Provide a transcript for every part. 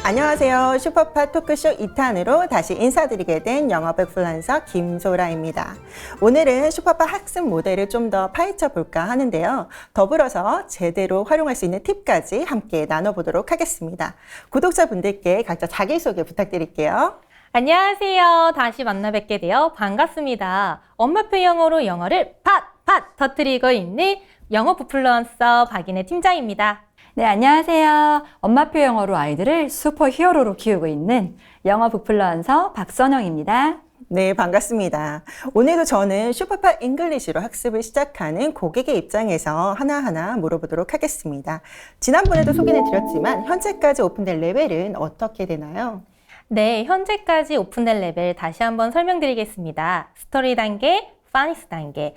안녕하세요. 슈퍼파 토크쇼 2탄으로 다시 인사드리게 된 영어백 프리랜서 김소라입니다. 오늘은 슈퍼파 학습 모델을 좀 더 파헤쳐 볼까 하는데요. 더불어서 제대로 활용할 수 있는 팁까지 함께 나눠보도록 하겠습니다. 구독자분들께 각자 자기소개 부탁드릴게요. 안녕하세요. 다시 만나 뵙게 되어 반갑습니다. 엄마표 영어로 영어를 팟 터뜨리고 있는 영어 부플루언서 박인혜 팀장입니다. 네, 안녕하세요. 엄마표 영어로 아이들을 슈퍼 히어로로 키우고 있는 영어 북플루언서 박선영입니다. 네, 반갑습니다. 오늘도 저는 슈퍼파 잉글리시로 학습을 시작하는 고객의 입장에서 하나하나 물어보도록 하겠습니다. 지난번에도 소개를 드렸지만 현재까지 오픈된 레벨은 어떻게 되나요? 네, 현재까지 오픈된 레벨 다시 한번 설명드리겠습니다. 스토리 단계, 파닉스 단계,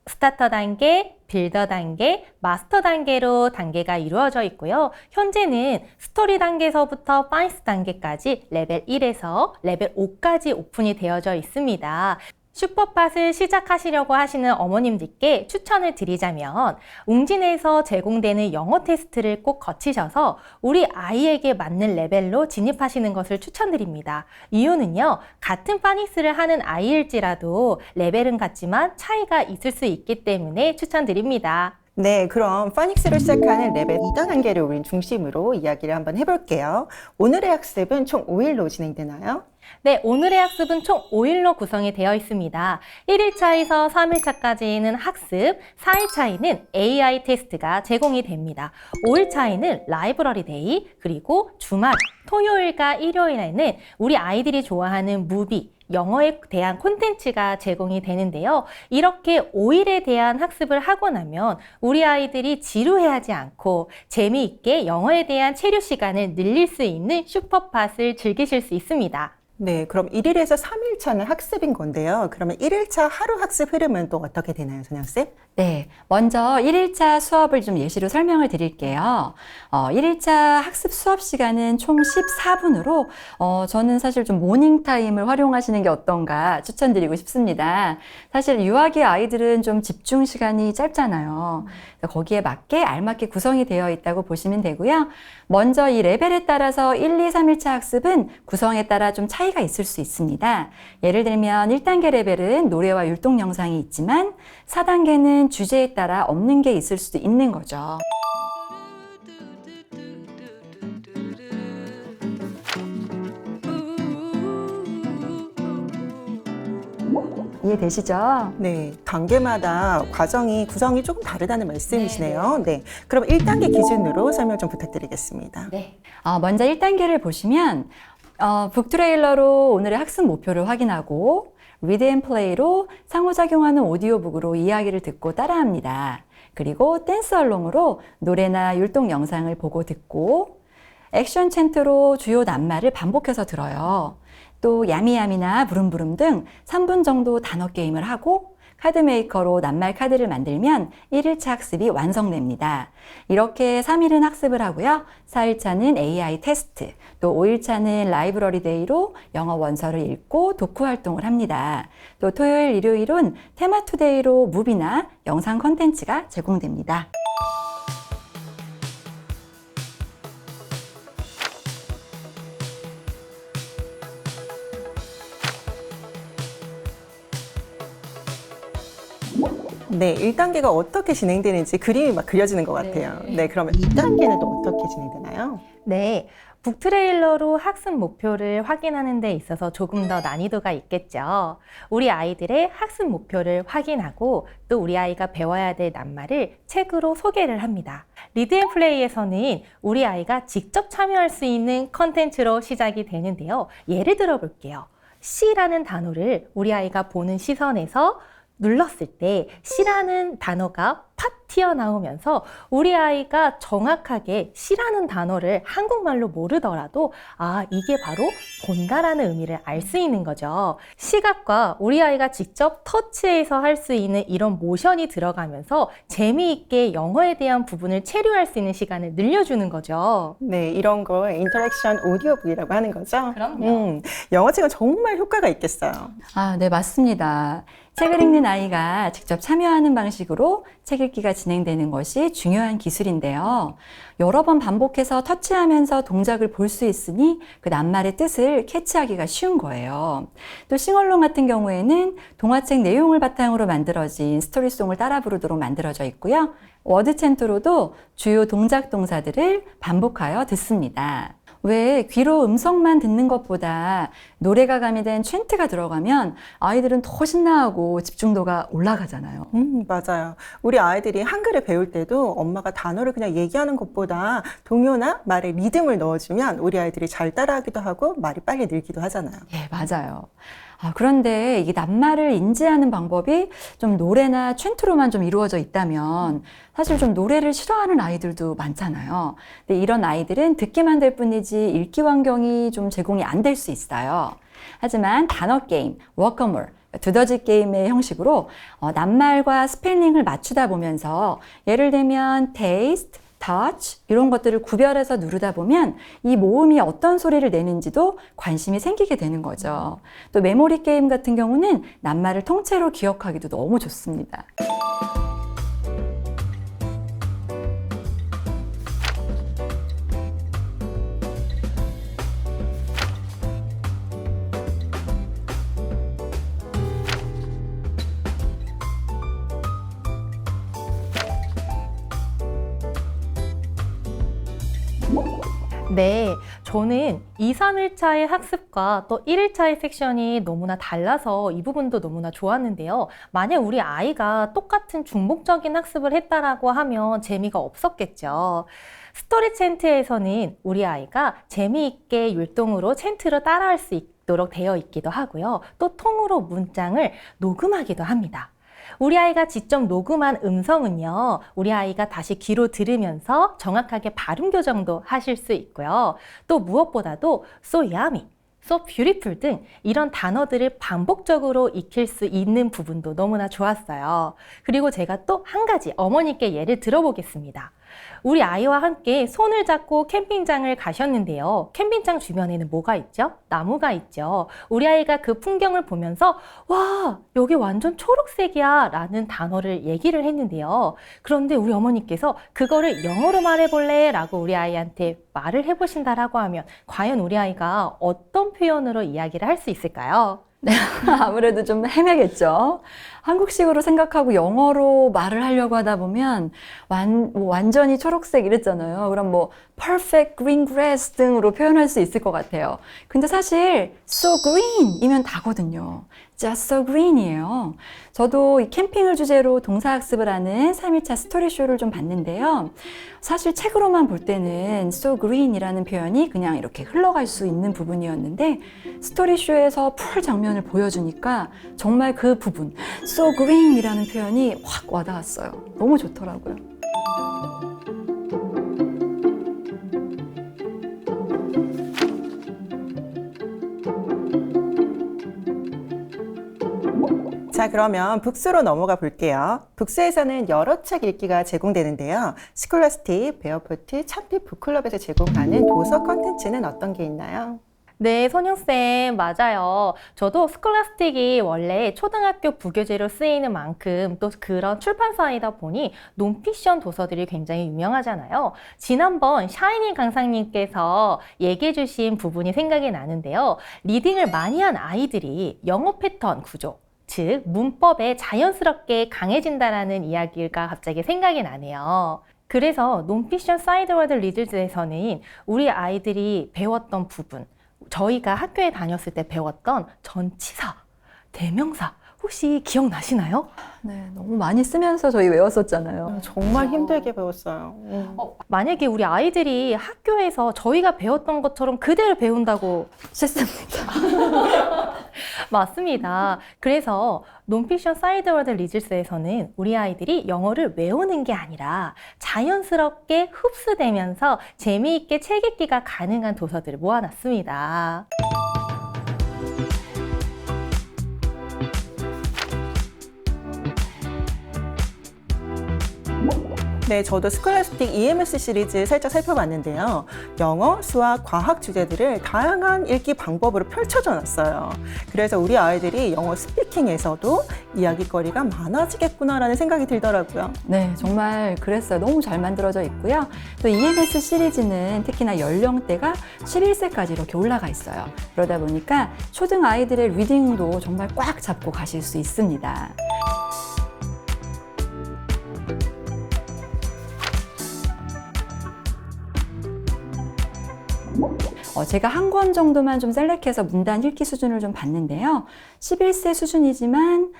스타터 단계, 빌더 단계, 마스터 단계로 단계가 이루어져 있고요. 현재는 스토리 단계에서부터 파닉스 단계까지 레벨 1에서 레벨 5까지 오픈이 되어져 있습니다. 슈퍼팟을 시작하시려고 하시는 어머님들께 추천을 드리자면 웅진에서 제공되는 영어 테스트를 꼭 거치셔서 우리 아이에게 맞는 레벨로 진입하시는 것을 추천드립니다. 이유는요, 같은 파닉스를 하는 아이일지라도 레벨은 같지만 차이가 있을 수 있기 때문에 추천드립니다. 네, 그럼 파닉스로 시작하는 레벨 2단 단계를 우린 중심으로 이야기를 한번 해볼게요. 오늘의 학습은 총 5일로 진행되나요? 네, 오늘의 학습은 총 5일로 구성이 되어 있습니다. 1일차에서 3일차까지는 학습, 4일차에는 AI 테스트가 제공이 됩니다. 5일차에는 라이브러리 데이, 그리고 주말, 토요일과 일요일에는 우리 아이들이 좋아하는 무비, 영어에 대한 콘텐츠가 제공이 되는데요. 이렇게 5일에 대한 학습을 하고 나면 우리 아이들이 지루해하지 않고 재미있게 영어에 대한 체류 시간을 늘릴 수 있는 슈퍼팟을 즐기실 수 있습니다. 네, 그럼 1일에서 3일차는 학습인 건데요. 그러면 1일차 하루 학습 흐름은 또 어떻게 되나요, 선영쌤? 네, 먼저 1일차 수업을 좀 예시로 설명을 드릴게요. 1일차 학습 수업 시간은 총 14분으로 저는 사실 좀 모닝타임을 활용하시는 게 어떤가 추천드리고 싶습니다. 사실 유아기 아이들은 좀 집중 시간이 짧잖아요. 거기에 맞게 알맞게 구성이 되어 있다고 보시면 되고요. 먼저 이 레벨에 따라서 1, 2, 3일차 학습은 구성에 따라 좀 차이가 있을 수 있습니다. 예를 들면 1단계 레벨은 노래와 율동 영상이 있지만 4단계는 주제에 따라 없는 게 있을 수도 있는 거죠. 이해되시죠? 네, 단계마다 구성이 조금 다르다는 말씀이시네요. 네, 그럼 1단계 기준으로 설명 좀 부탁드리겠습니다. 네. 먼저 1단계를 보시면 북트레일러로 오늘의 학습 목표를 확인하고 리드 앤 플레이로 상호작용하는 오디오북으로 이야기를 듣고 따라합니다. 그리고 댄스 얼롱으로 노래나 율동 영상을 보고 듣고 액션 챈트로 주요 낱말을 반복해서 들어요. 또 야미야미나 부름부름 등 3분 정도 단어 게임을 하고 카드메이커로 낱말 카드를 만들면 1일차 학습이 완성됩니다. 이렇게 3일은 학습을 하고요. 4일차는 AI 테스트, 또 5일차는 라이브러리 데이로 영어 원서를 읽고 독후 활동을 합니다. 또 토요일, 일요일은 테마 투데이로 무비나 영상 콘텐츠가 제공됩니다. 네, 1단계가 어떻게 진행되는지 그림이 막 그려지는 것 같아요. 네, 그러면 2단계는 또 어떻게 진행되나요? 네, 북트레일러로 학습 목표를 확인하는 데 있어서 조금 더 난이도가 있겠죠. 우리 아이들의 학습 목표를 확인하고 또 우리 아이가 배워야 될 낱말을 책으로 소개를 합니다. 리드 앤 플레이에서는 우리 아이가 직접 참여할 수 있는 컨텐츠로 시작이 되는데요. 예를 들어 볼게요. C라는 단어를 우리 아이가 보는 시선에서 눌렀을 때 C라는 단어가 팍 튀어나오면서 우리 아이가 정확하게 C라는 단어를 한국말로 모르더라도 이게 바로 본다라는 의미를 알 수 있는 거죠. 시각과 우리 아이가 직접 터치해서 할 수 있는 이런 모션이 들어가면서 재미있게 영어에 대한 부분을 체류할 수 있는 시간을 늘려주는 거죠. 네, 이런 걸 인터랙션 오디오북이라고 하는 거죠. 그럼요. 영어책은 정말 효과가 있겠어요. 네, 맞습니다. 책을 읽는 아이가 직접 참여하는 방식으로 책 읽기가 진행되는 것이 중요한 기술인데요. 여러 번 반복해서 터치하면서 동작을 볼 수 있으니 그 낱말의 뜻을 캐치하기가 쉬운 거예요. 또 싱얼롱 같은 경우에는 동화책 내용을 바탕으로 만들어진 스토리송을 따라 부르도록 만들어져 있고요. 워드 챈트로도 주요 동작 동사들을 반복하여 듣습니다. 왜 귀로 음성만 듣는 것보다 노래가 가미된 챈트가 들어가면 아이들은 더 신나하고 집중도가 올라가잖아요. 맞아요. 우리 아이들이 한글을 배울 때도 엄마가 단어를 그냥 얘기하는 것보다 동요나 말에 리듬을 넣어주면 우리 아이들이 잘 따라하기도 하고 말이 빨리 늘기도 하잖아요. 예, 맞아요. 그런데 이게 낱말을 인지하는 방법이 좀 노래나 챈트로만 좀 이루어져 있다면 사실 좀 노래를 싫어하는 아이들도 많잖아요. 근데 이런 아이들은 듣기만 될 뿐이지 읽기 환경이 좀 제공이 안 될 수 있어요. 하지만 단어 게임, 워커몰, 두더지 게임의 형식으로 낱말과 스펠링을 맞추다 보면서 예를 들면 taste, touch 이런 것들을 구별해서 누르다 보면 이 모음이 어떤 소리를 내는지도 관심이 생기게 되는 거죠. 또 메모리 게임 같은 경우는 낱말을 통째로 기억하기도 너무 좋습니다. 네, 저는 2, 3일차의 학습과 또 1일차의 섹션이 너무나 달라서 이 부분도 너무나 좋았는데요. 만약 우리 아이가 똑같은 중복적인 학습을 했다라고 하면 재미가 없었겠죠. 스토리 챈트에서는 우리 아이가 재미있게 율동으로 챈트로 따라할 수 있도록 되어 있기도 하고요. 또 통으로 문장을 녹음하기도 합니다. 우리 아이가 직접 녹음한 음성은요, 우리 아이가 다시 귀로 들으면서 정확하게 발음 교정도 하실 수 있고요. 또 무엇보다도 so yummy, so beautiful 등 이런 단어들을 반복적으로 익힐 수 있는 부분도 너무나 좋았어요. 그리고 제가 또 한 가지 어머니께 예를 들어보겠습니다. 우리 아이와 함께 손을 잡고 캠핑장을 가셨는데요. 캠핑장 주변에는 뭐가 있죠? 나무가 있죠. 우리 아이가 그 풍경을 보면서 와, 여기 완전 초록색이야 라는 단어를 얘기를 했는데요. 그런데 우리 어머니께서 그거를 영어로 말해볼래? 라고 우리 아이한테 말을 해보신다라고 하면 과연 우리 아이가 어떤 표현으로 이야기를 할 수 있을까요? 아무래도 좀 헤매겠죠. 한국식으로 생각하고 영어로 말을 하려고 하다 보면 완전히 초록색 이랬잖아요. 그럼 뭐 perfect green grass 등으로 표현할 수 있을 것 같아요. 근데 사실 so green 이면 다거든요. just so green이에요. 저도 이 캠핑을 주제로 동사학습을 하는 3일차 스토리쇼를 좀 봤는데요. 사실 책으로만 볼 때는 so green이라는 표현이 그냥 이렇게 흘러갈 수 있는 부분이었는데 스토리쇼에서 풀 장면을 보여주니까 정말 그 부분 so green이라는 표현이 확 와닿았어요. 너무 좋더라고요. 자, 그러면 북스로 넘어가 볼게요. 북스에서는 여러 책 읽기가 제공되는데요. 스콜라스틱, 베어포트, 차피 북클럽에서 제공하는 도서 컨텐츠는 어떤 게 있나요? 네, 선영쌤, 맞아요. 저도 스콜라스틱이 원래 초등학교 부교재로 쓰이는 만큼 또 그런 출판사이다 보니 논피션 도서들이 굉장히 유명하잖아요. 지난번 샤이니 강사님께서 얘기해 주신 부분이 생각이 나는데요. 리딩을 많이 한 아이들이 영어 패턴 구조, 즉 문법에 자연스럽게 강해진다라는 이야기가 갑자기 생각이 나네요. 그래서 논피션 사이드워드 리들즈에서는 우리 아이들이 배웠던 부분, 저희가 학교에 다녔을 때 배웠던 전치사, 대명사 혹시 기억나시나요? 네, 너무 많이 쓰면서 저희 외웠었잖아요. 정말 힘들게 배웠어요. 만약에 우리 아이들이 학교에서 저희가 배웠던 것처럼 그대로 배운다고 싫습니다. 맞습니다. 그래서 논피션 사이드워드 리즐스에서는 우리 아이들이 영어를 외우는 게 아니라 자연스럽게 흡수되면서 재미있게 책 읽기가 가능한 도서들을 모아놨습니다. 네, 저도 스콜라스틱 EMS 시리즈 살짝 살펴봤는데요. 영어, 수학, 과학 주제들을 다양한 읽기 방법으로 펼쳐져 놨어요. 그래서 우리 아이들이 영어 스피킹에서도 이야기거리가 많아지겠구나라는 생각이 들더라고요. 네, 정말 그랬어요. 너무 잘 만들어져 있고요. 또 EMS 시리즈는 특히나 연령대가 11세까지 이렇게 올라가 있어요. 그러다 보니까 초등 아이들의 리딩도 정말 꽉 잡고 가실 수 있습니다. 제가 한 권 정도만 좀 셀렉해서 문단 읽기 수준을 좀 봤는데요. 11세 수준이지만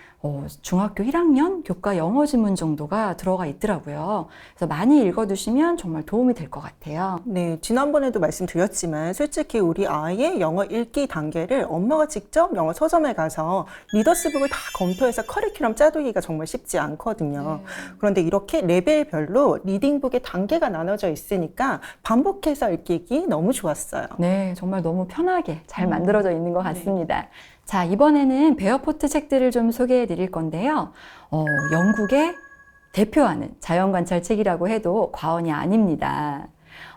중학교 1학년 교과 영어 지문 정도가 들어가 있더라고요. 그래서 많이 읽어두시면 정말 도움이 될 것 같아요. 네, 지난번에도 말씀드렸지만 솔직히 우리 아이의 영어 읽기 단계를 엄마가 직접 영어 서점에 가서 리더스북을 다 검토해서 커리큘럼 짜두기가 정말 쉽지 않거든요. 그런데 이렇게 레벨별로 리딩북의 단계가 나눠져 있으니까 반복해서 읽기 너무 좋았어요. 네, 정말 너무 편하게 잘 만들어져 있는 것 같습니다. 자, 이번에는 베어포트 책들을 좀 소개해 드릴 건데요. 영국의 대표하는 자연관찰 책이라고 해도 과언이 아닙니다.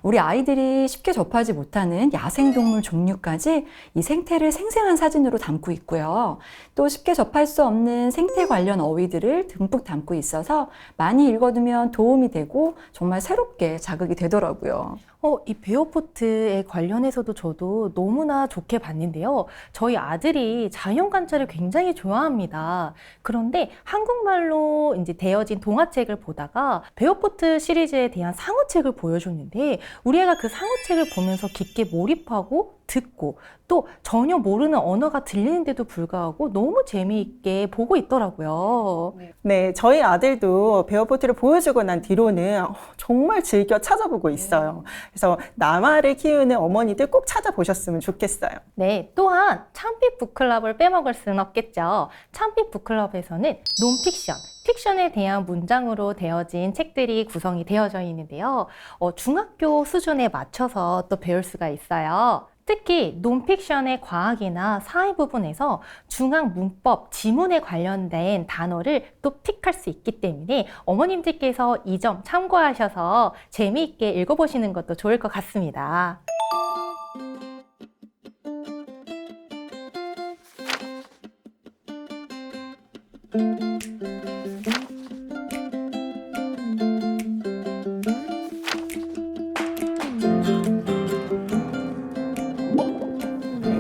우리 아이들이 쉽게 접하지 못하는 야생동물 종류까지 이 생태를 생생한 사진으로 담고 있고요. 또 쉽게 접할 수 없는 생태 관련 어휘들을 듬뿍 담고 있어서 많이 읽어두면 도움이 되고 정말 새롭게 자극이 되더라고요. 이 베어포트에 관련해서도 저도 너무나 좋게 봤는데요. 저희 아들이 자연 관찰을 굉장히 좋아합니다. 그런데 한국말로 이제 되어진 동화책을 보다가 베어포트 시리즈에 대한 상어책을 보여줬는데 우리 애가 그 상어책을 보면서 깊게 몰입하고 듣고 또 전혀 모르는 언어가 들리는데도 불구하고 너무 재미있게 보고 있더라고요. 네, 저희 아들도 베어포트를 보여주고 난 뒤로는 정말 즐겨 찾아보고 있어요. 그래서 남아를 키우는 어머니들 꼭 찾아보셨으면 좋겠어요. 네, 또한 참빛 북클럽을 빼먹을 수는 없겠죠. 참빛 북클럽에서는 논픽션, 픽션에 대한 문장으로 되어진 책들이 구성이 되어져 있는데요. 중학교 수준에 맞춰서 또 배울 수가 있어요. 특히 논픽션의 과학이나 사회 부분에서 중앙 문법, 지문에 관련된 단어를 또 픽할 수 있기 때문에 어머님들께서 이 점 참고하셔서 재미있게 읽어보시는 것도 좋을 것 같습니다.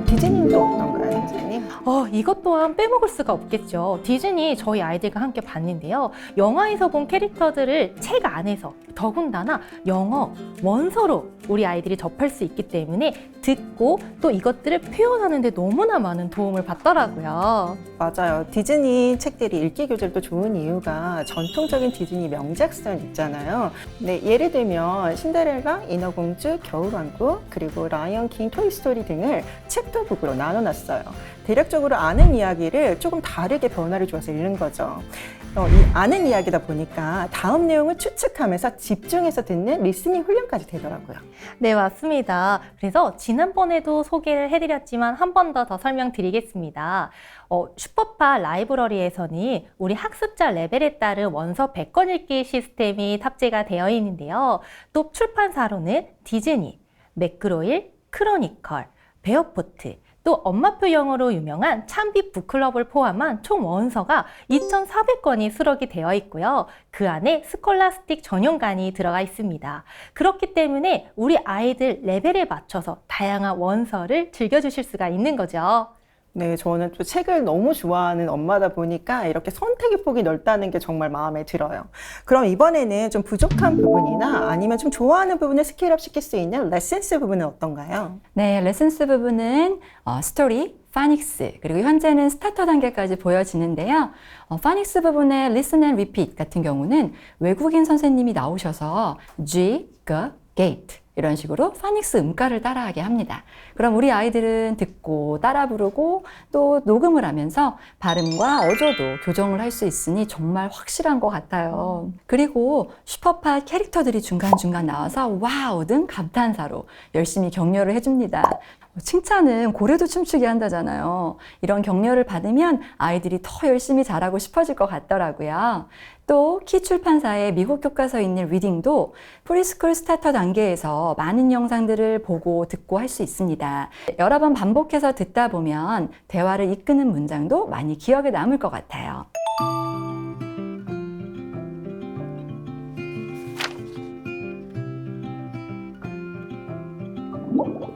디즈니도 어떤가요, 선생님? 이것 또한 빼먹을 수가 없겠죠. 디즈니 저희 아이들과 함께 봤는데요. 영화에서 본 캐릭터들을 책 안에서 더군다나 영어 원서로 우리 아이들이 접할 수 있기 때문에 듣고 또 이것들을 표현하는 데 너무나 많은 도움을 받더라고요. 맞아요. 디즈니 책들이 읽기 교재도 좋은 이유가 전통적인 디즈니 명작들 있잖아요. 네, 예를 들면 신데렐라, 인어공주, 겨울왕국, 그리고 라이언 킹, 토이스토리 등을 챕터북으로 나눠놨어요. 대략적으로 아는 이야기를 조금 다르게 변화를 줘서 읽는 거죠. 이 아는 이야기다 보니까 다음 내용을 추측하면서 집중해서 듣는 리스닝 훈련까지 되더라고요. 네, 맞습니다. 그래서 지난번에도 소개를 해드렸지만 한 번 더 설명드리겠습니다. 슈퍼파 라이브러리에서는 우리 학습자 레벨에 따른 원서 100권 읽기 시스템이 탑재가 되어 있는데요. 또 출판사로는 디즈니, 매크로일, 크로니컬, 베어포트, 또 엄마표 영어로 유명한 참빛 북클럽을 포함한 총 원서가 2,400권이 수록이 되어 있고요. 그 안에 스콜라스틱 전용관이 들어가 있습니다. 그렇기 때문에 우리 아이들 레벨에 맞춰서 다양한 원서를 즐겨주실 수가 있는 거죠. 네, 저는 또 책을 너무 좋아하는 엄마다 보니까 이렇게 선택의 폭이 넓다는 게 정말 마음에 들어요. 그럼 이번에는 좀 부족한 부분이나 아니면 좀 좋아하는 부분을 스케일업 시킬 수 있는 레슨스 부분은 어떤가요? 네, 레슨스 부분은 스토리, 파닉스, 그리고 현재는 스타터 단계까지 보여지는데요. 파닉스 부분의 Listen and Repeat 같은 경우는 외국인 선생님이 나오셔서 G, G, Gate 이런 식으로 파닉스 음가를 따라하게 합니다. 그럼 우리 아이들은 듣고 따라 부르고 또 녹음을 하면서 발음과 어조도 교정을 할 수 있으니 정말 확실한 것 같아요. 그리고 슈퍼파 캐릭터들이 중간중간 나와서 와우 등 감탄사로 열심히 격려를 해줍니다. 칭찬은 고래도 춤추게 한다잖아요. 이런 격려를 받으면 아이들이 더 열심히 잘하고 싶어질 것 같더라고요. 또 키 출판사의 미국 교과서 있는 리딩도 프리스쿨 스타터 단계에서 많은 영상들을 보고 듣고 할 수 있습니다. 여러 번 반복해서 듣다 보면 대화를 이끄는 문장도 많이 기억에 남을 것 같아요.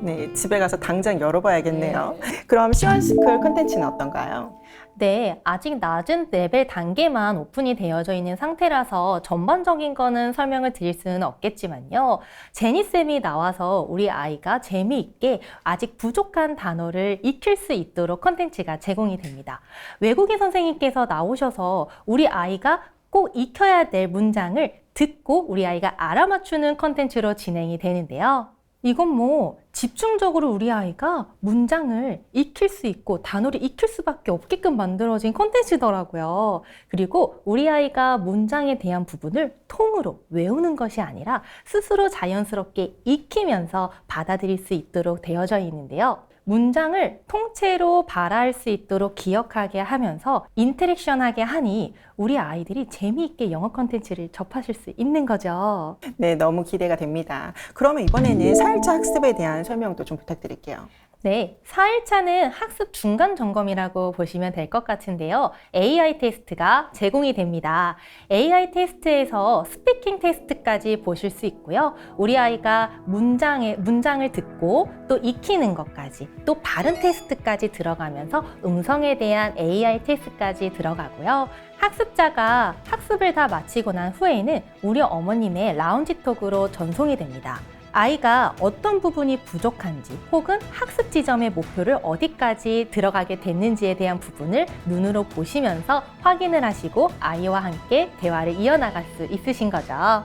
네, 집에 가서 당장 열어봐야겠네요. 그럼 시원스쿨 콘텐츠는 어떤가요? 네, 아직 낮은 레벨 단계만 오픈이 되어져 있는 상태라서 전반적인 거는 설명을 드릴 수는 없겠지만요. 제니쌤이 나와서 우리 아이가 재미있게 아직 부족한 단어를 익힐 수 있도록 컨텐츠가 제공이 됩니다. 외국인 선생님께서 나오셔서 우리 아이가 꼭 익혀야 될 문장을 듣고 우리 아이가 알아맞추는 컨텐츠로 진행이 되는데요. 이건 뭐 집중적으로 우리 아이가 문장을 익힐 수 있고 단어를 익힐 수밖에 없게끔 만들어진 콘텐츠더라고요. 그리고 우리 아이가 문장에 대한 부분을 통으로 외우는 것이 아니라 스스로 자연스럽게 익히면서 받아들일 수 있도록 되어져 있는데요. 문장을 통째로 발화할 수 있도록 기억하게 하면서 인터랙션하게 하니 우리 아이들이 재미있게 영어 콘텐츠를 접하실 수 있는 거죠. 네, 너무 기대가 됩니다. 그러면 이번에는 4일차 학습에 대한 설명도 좀 부탁드릴게요. 네, 4일차는 학습 중간 점검이라고 보시면 될 것 같은데요. AI 테스트가 제공이 됩니다. AI 테스트에서 스피킹 테스트까지 보실 수 있고요. 우리 아이가 문장을 듣고 또 익히는 것까지, 또 발음 테스트까지 들어가면서 음성에 대한 AI 테스트까지 들어가고요. 학습자가 학습을 다 마치고 난 후에는 우리 어머님의 라운지 톡으로 전송이 됩니다. 아이가 어떤 부분이 부족한지 혹은 학습 지점의 목표를 어디까지 들어가게 됐는지에 대한 부분을 눈으로 보시면서 확인을 하시고 아이와 함께 대화를 이어나갈 수 있으신 거죠.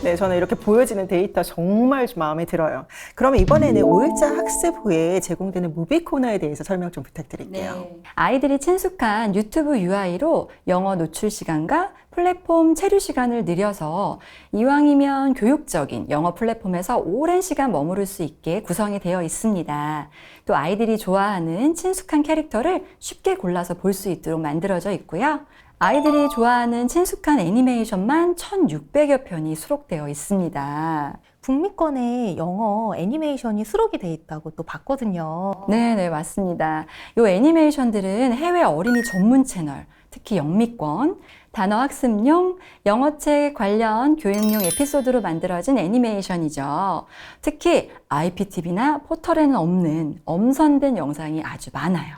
네, 저는 이렇게 보여지는 데이터 정말 좀 마음에 들어요. 그러면 이번에는 5일차 학습 후에 제공되는 무비 코너에 대해서 설명 좀 부탁드릴게요. 아이들이 친숙한 유튜브 UI로 영어 노출 시간과 플랫폼 체류 시간을 늘려서 이왕이면 교육적인 영어 플랫폼에서 오랜 시간 머무를 수 있게 구성이 되어 있습니다. 또 아이들이 좋아하는 친숙한 캐릭터를 쉽게 골라서 볼 수 있도록 만들어져 있고요. 아이들이 좋아하는 친숙한 애니메이션만 1,600여 편이 수록되어 있습니다. 북미권에 영어 애니메이션이 수록이 돼 있다고 또 봤거든요. 네, 맞습니다. 이 애니메이션들은 해외 어린이 전문 채널, 특히 영미권, 단어 학습용, 영어책 관련 교육용 에피소드로 만들어진 애니메이션이죠. 특히 IPTV나 포털에는 없는 엄선된 영상이 아주 많아요.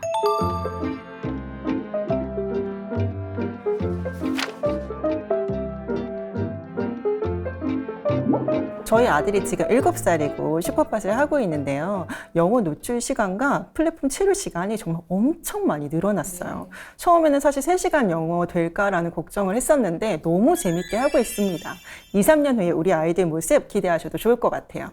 저희 아들이 지금 7살이고 슈퍼팟을 하고 있는데요. 영어 노출 시간과 플랫폼 체류 시간이 정말 엄청 많이 늘어났어요. 처음에는 사실 3시간 영어 될까라는 걱정을 했었는데 너무 재밌게 하고 있습니다. 2, 3년 후에 우리 아이들 모습 기대하셔도 좋을 것 같아요.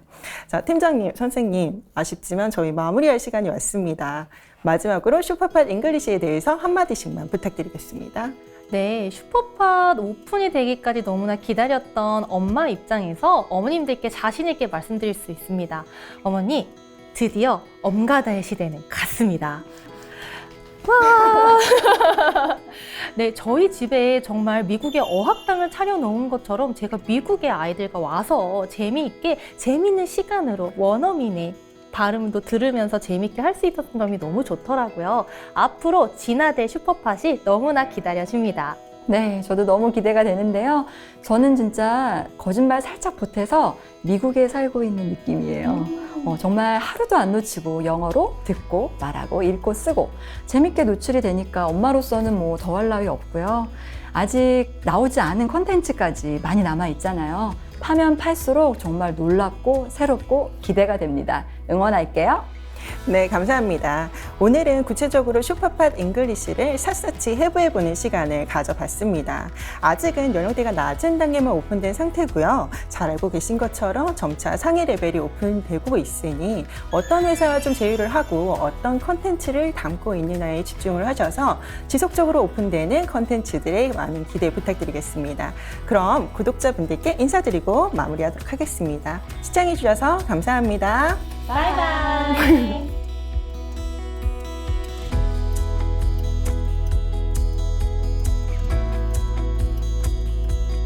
자, 팀장님, 선생님, 아쉽지만 저희 마무리할 시간이 왔습니다. 마지막으로 슈퍼팟 잉글리시에 대해서 한마디씩만 부탁드리겠습니다. 네, 슈퍼팟 오픈이 되기까지 너무나 기다렸던 엄마 입장에서 어머님들께 자신 있게 말씀드릴 수 있습니다. 어머니, 드디어 엄가다의 시대는 갔습니다. 와! 네, 저희 집에 정말 미국의 어학당을 차려놓은 것처럼 제가 미국의 아이들과 와서 재미있게 재미있는 시간으로 원어민의 발음도 들으면서 재밌게 할 수 있었던 점이 너무 좋더라고요. 앞으로 진화될 슈퍼팟이 너무나 기다려집니다. 네, 저도 너무 기대가 되는데요. 저는 진짜 거짓말 살짝 보태서 미국에 살고 있는 느낌이에요. 정말 하루도 안 놓치고 영어로 듣고 말하고 읽고 쓰고 재밌게 노출이 되니까 엄마로서는 뭐 더할 나위 없고요. 아직 나오지 않은 콘텐츠까지 많이 남아 있잖아요. 파면 팔수록 정말 놀랍고 새롭고 기대가 됩니다. 응원할게요. 네, 감사합니다. 오늘은 구체적으로 슈퍼팟 잉글리시를 샅샅이 해부해보는 시간을 가져봤습니다. 아직은 연령대가 낮은 단계만 오픈된 상태고요. 잘 알고 계신 것처럼 점차 상위 레벨이 오픈되고 있으니 어떤 회사와 좀 제휴를 하고 어떤 컨텐츠를 담고 있느냐에 집중을 하셔서 지속적으로 오픈되는 컨텐츠들에 많은 기대 부탁드리겠습니다. 그럼 구독자분들께 인사드리고 마무리하도록 하겠습니다. 시청해주셔서 감사합니다. 바이바이.